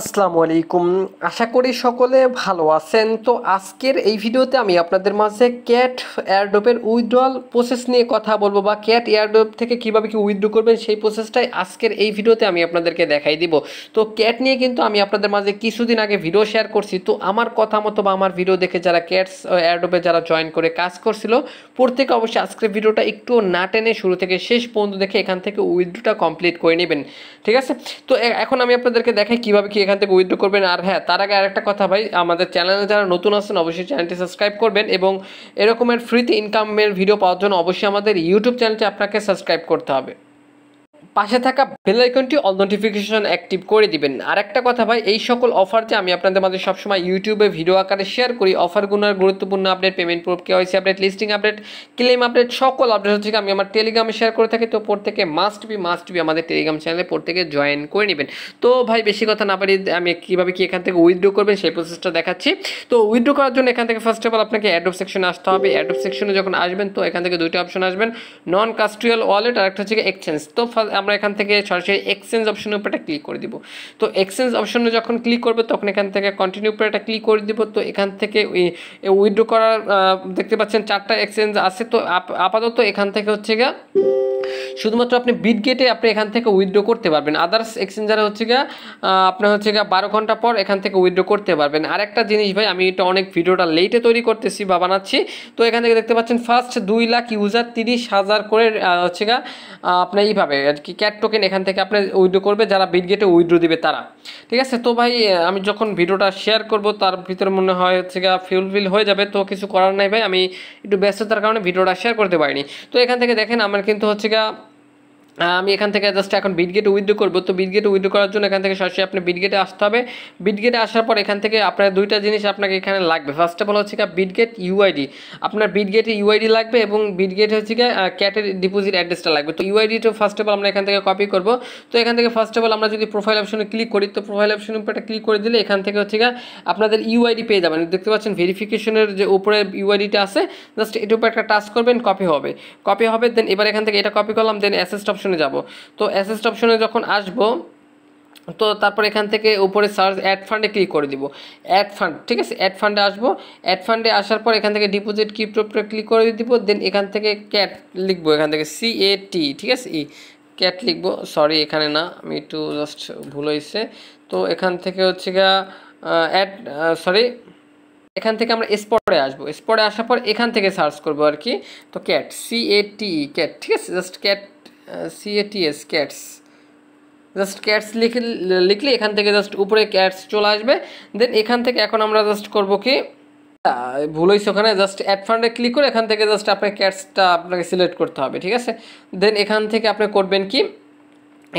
আসসালামু আলাইকুম। আশা করি সকলে ভালো আছেন। তো আজকের এই ভিডিওতে আমি আপনাদের মাঝে ক্যাট এয়ারড্রপের উইথড্রয়াল প্রসেস নিয়ে কথা বলবো, বা ক্যাট এয়ারড্রপ থেকে কীভাবে কি উইথড্র করবেন সেই প্রসেসটাই আজকের এই ভিডিওতে আমি আপনাদেরকে দেখাই দিব। তো ক্যাট নিয়ে কিন্তু আমি আপনাদের মাঝে কিছুদিন আগে ভিডিও শেয়ার করছি। তো আমার কথা মতো বা আমার ভিডিও দেখে যারা ক্যাটস এয়ারড্রপে যারা জয়েন করে কাজ করছিল, প্রত্যেকে অবশ্যই আজকের ভিডিওটা একটু না টেনে শুরু থেকে শেষ পর্যন্ত দেখে এখান থেকে উইথড্রটা কমপ্লিট করে নেবেন, ঠিক আছে? তো এখন আমি আপনাদেরকে দেখাই কীভাবে কি এখান থেকে উইথড্র করবেন। আর হ্যাঁ, তার আগে আরেকটা কথা ভাই, আমাদের চ্যানেলে যারা নতুন আছেন অবশ্যই চ্যানেলটি সাবস্ক্রাইব করবেন, এবং এরকমের ফ্রিতে ইনকামের ভিডিও পাওয়ার জন্য অবশ্যই আমাদের ইউটিউব চ্যানেলটি আপনাকে সাবস্ক্রাইব করতে হবে। পাশে থাকা বেল আইকনটি অল নোটিফিকেশন অ্যাক্টিভ করে দিবেন। আর একটা কথা ভাই, এই সকল অফার যে আমি আপনাদের মাঝে সবসময় ইউটিউবে ভিডিও আকারে শেয়ার করি, অফারগুলোর গুরুত্বপূর্ণ update, payment proof, KYC update, listing update, claim update, সকল আপডেট হচ্ছে আমি আমার টেলিগ্রামে শেয়ার করে থাকি। তো প্রত্যেকে মাস্ট বি আমাদের টেলিগ্রাম চ্যানেলে প্রত্যেকে জয়েন করে নেবেন। তো ভাই বেশি কথা না পারি, আমি কীভাবে কি এখান থেকে উইথড্র করবেন সেই প্রসেসটা দেখাচ্ছি। তো উইথড্র করার জন্য এখান থেকে ফার্স্ট অফ অল আপনাকে অ্যাড্রপ সেকশনে আসতে হবে। অ্যাড্রপ সেকশনে যখন আসবেন তো এখান থেকে দুইটা অপশন আসবেন, নন কাস্ট্রিয়াল ওয়ালেট আর একটা হচ্ছে এক্সচেঞ্জ। তো আমরা এখান থেকে সরাসরি এক্সচেঞ্জ অপশনের উপর একটা ক্লিক করে দিব। তো এক্সচেঞ্জ অপশনে যখন ক্লিক করবে তখন এখান থেকে কন্টিনিউ উপরে একটা ক্লিক করে দিব। তো এখান থেকে উইথড্র করার দেখতে পাচ্ছেন 4টা এক্সচেঞ্জ আছে। তো আপাতত এখান থেকে হচ্ছে গিয়ে শুধুমাত্র আপনি বিটগেটে আপনি এখান থেকে উইথড্র করতে পারবেন। আদার্স এক্সচেঞ্জারে হচ্ছে গিয়ে আপনার হচ্ছে গিয়ে 12 ঘন্টা পর এখান থেকে উইথড্র করতে পারবেন। আরেকটা জিনিস ভাই, আমি এটা অনেক ভিডিওটা লেটে তৈরি করতেছি বা বানাচ্ছি। তো এখান থেকে দেখতে পাচ্ছেন ফার্স্ট 2 লাখ ইউজার 30,000 করে হচ্ছে গিয়ে আপনার এইভাবে আর কি ক্যাট টোকেন এখান থেকে আপনি উইথড্র করবে, যারা বিটগেটে উইথড্র দিবে তারা, ঠিক আছে? তো ভাই আমি যখন ভিডিওটা শেয়ার করব তার ভিতরে মনে হয় হচ্ছে গিয়ে ফুলফিল হয়ে যাবে। তো কিছু করার নাই ভাই, আমি একটু ব্যস্ততার কারণে ভিডিওটা শেয়ার করতে পারিনি। তো এখান থেকে দেখেন আমার কিন্তু হচ্ছে গিয়ে আমি এখান থেকে জাস্ট এখন বিটগেটে উইথড্র করবো। তো বিটগেটে উইথড্র করার জন্য এখান থেকে সরাসরি আপনি বিটগেটে আসতে হবে। বিটগেটে আসার পর এখান থেকে আপনার দুইটা জিনিস আপনাকে এখানে লাগবে। ফার্স্ট অফ অল হচ্ছে গিয়ে বিটগেট ইউআইডি, আপনার বিটগেটে ইউআইডি লাগবে, এবং বিটগেট হচ্ছে গিয়ে ক্যাটের ডিপোজিট অ্যাড্রেসটা লাগবে। তো ইউআইডিটা ফার্স্ট অফ অল আমরা এখান থেকে কপি করবো। তো এখান থেকে ফার্স্ট অফ অল আমরা যদি প্রোফাইল অপশনে ক্লিক করি, তো প্রোফাইল অপশনের উপরে ক্লিক করে দিলে এখান থেকে হচ্ছে গিয়ে আপনাদের ইউআইডি পেয়ে যাবেন। দেখতে পাচ্ছেন ভেরিফিকেশনের যে উপরে ইউআইডিটা আছে, জাস্ট এটার উপর একটা টাচ করবেন, কপি হবে। দেন এবার এখান থেকে এটা কপি করলাম, দেন অ্যাসেস্ট অপশনে যাব। তো অ্যাসেস্ট অপশনে যখন আসবো তো তারপর এখান থেকে উপরে সার্চ অ্যাড ফান্ডে ক্লিক করে দিব। অ্যাড ফান্ড, ঠিক আছে? অ্যাড ফান্ডে আসবো। অ্যাড ফান্ডে আসার পর এখান থেকে ডিপোজিট ক্রিপ্টোতে ক্লিক করে দিব। দেন এখান থেকে ক্যাট লিখবো, এখান থেকে CAT, ঠিক আছে? ক্যাট লিখবো, সরি এখানে না, আমি একটু জাস্ট ভুল হয়েছে। তো এখান থেকে হচ্ছে গিয়া এখান থেকে আমরা স্পটে আসবো। স্পটে আসার পর এখান থেকে সার্চ করবো আর কি। তো ক্যাট CAT, ক্যাট, ঠিক আছে? Just cat CATS, cats, just cats লিখলে এখান থেকে জাস্ট উপরে ক্যাটস চলে আসবে। দেন এখান থেকে এখন আমরা জাস্ট করবো কি, ভুল হয়েছে, ওখানে জাস্ট অ্যাড ফান্ডে ক্লিক করে এখান থেকে জাস্ট আপনার ক্যাটসটা আপনাকে সিলেক্ট করতে হবে, ঠিক আছে? দেন এখান থেকে আপনি করবেন কি,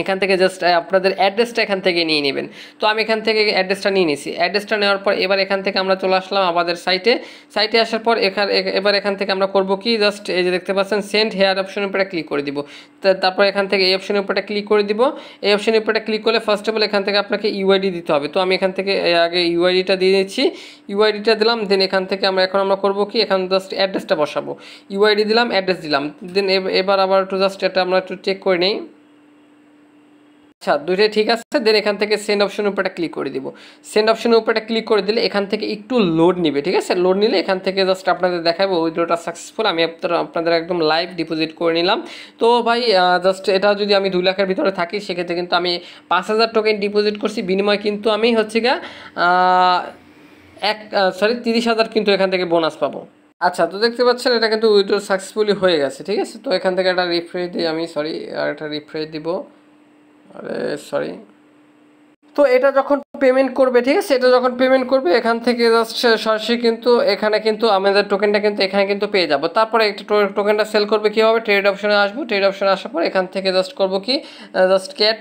এখান থেকে জাস্ট আপনাদের অ্যাড্রেসটা এখান থেকে নিয়ে নেবেন। তো আমি এখান থেকে অ্যাড্রেসটা নিয়ে নিয়েছি। অ্যাড্রেসটা নেওয়ার পর এবার এখান থেকে আমরা চলে আসলাম আমাদের সাইটে আসার পর এবার এখান থেকে আমরা করব কি, জাস্ট এই যে দেখতে পাচ্ছেন সেন্ড হেয়ার অপশনের উপরে ক্লিক করে দিব। তারপর এখান থেকে এই অপশনের উপরে ক্লিক করে দিব। এই অপশনের উপরে ক্লিক করলে ফার্স্ট অফ অল এখান থেকে আপনাকে ইউআইডি দিতে হবে। তো আমি এখান থেকে আগে ইউআইডিটা দিয়ে দিচ্ছি, ইউআইডিটা দিলাম। দেন এখান থেকে আমরা করব কি, এখান জাস্ট অ্যাড্রেসটা বসাবো। ইউআইডি দিলাম, অ্যাড্রেস দিলাম। দেন এবার আবার একটু জাস্ট এটা আমরা একটু চেক করে নিই। আচ্ছা, দুইটাই ঠিক আছে। দেন এখান থেকে সেন্ড অপশনের উপরে ক্লিক করে দিব। সেন্ড অপশনের উপরে ক্লিক করে দিলে এখান থেকে একটু লোড নিবে, ঠিক আছে? লোড নিলে এখান থেকে জাস্ট আপনাদের দেখাবো উইথড্রটা সাকসেসফুল। আমি আপনাদের একদম লাইভ ডিপোজিট করে নিলাম। তো ভাই জাস্ট এটা যদি আমি 2 লাখের ভিতরে থাকি সেক্ষেত্রে কিন্তু আমি 5,000 টোকেন ডিপোজিট করছি, বিনিময় কিন্তু আমি হচ্ছে গিয়ে 30,000 কিন্তু এখান থেকে বোনাস পাবো। আচ্ছা, তো দেখতে পাচ্ছেন এটা কিন্তু উইথড্র সাকসেসফুলি হয়ে গেছে, ঠিক আছে? তো এখান থেকে একটা রিফ্রেশ দিই আমি, একটা রিফ্রেশ দিব, আরে সরি। তো এটা যখন পেমেন্ট করবে, ঠিক আছে? এটা যখন পেমেন্ট করবে এখান থেকে জাস্ট সরাসরি কিন্তু এখানে কিন্তু আমাদের টোকেনটা কিন্তু এখানে কিন্তু পেয়ে যাব। তারপরে একটা টোকেনটা সেল করবে কীভাবে, ট্রেড অপশনে আসবো। ট্রেড অপশনে আসার পর এখান থেকে জাস্ট করবো কি, জাস্ট ক্যাট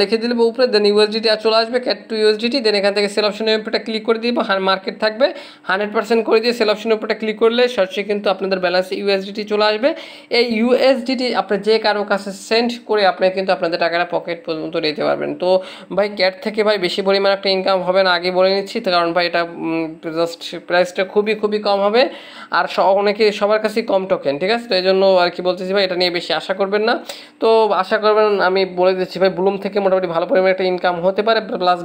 লিখে দিলে উপরে, দেন ইউএসডিটি আর চলে আসবে, ক্যাট টু ইউএসডিটি। দেন এখান থেকে সেল অপশনের উপরে ক্লিক করে দিব, মার্কেট থাকবে 100% করে দিয়ে সেল অপশনের উপরে ক্লিক করলে সরাসরি কিন্তু আপনাদের ব্যালেন্সে ইউএসডিটি চলে আসবে। এই ইউএসডিটি আপনি যে কারো কাছে সেন্ড করে আপনি কিন্তু আপনাদের টাকাটা পকেট পর্যন্ত নিতে পারবেন। তো ভাই ক্যাট থেকে ভাই বেশি পরিমাণ একটা ইনকাম হবে না আগে বলে নিচ্ছি, তো কারণ ভাই এটা জাস্ট প্রাইসটা খুবই খুবই কম হবে, আর অনেকে সবার কাছেই কম টোকেন, ঠিক আছে। তো এই জন্য আর কি বলতেছি ভাই, এটা নিয়ে বেশি আশা করবেন না। তো আশা করবেন, আমি বলে দিচ্ছি ভাই, ব্লুম থেকে মোটামুটি ভালো পরিমাণে একটা ইনকাম হতে পারে, প্লাস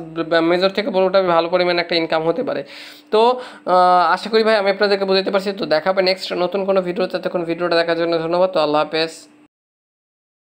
মেজর থেকে মোটামুটি ভালো পরিমাণে একটা ইনকাম হতে পারে। তো আশা করি ভাই আমি আপনাদেরকে বোঝাতে পারছি। তো দেখাবে নেক্সট নতুন কোনো ভিডিওতে, তখন ভিডিওটা দেখার জন্য ধন্যবাদ। তো আল্লাহ হাফেজ।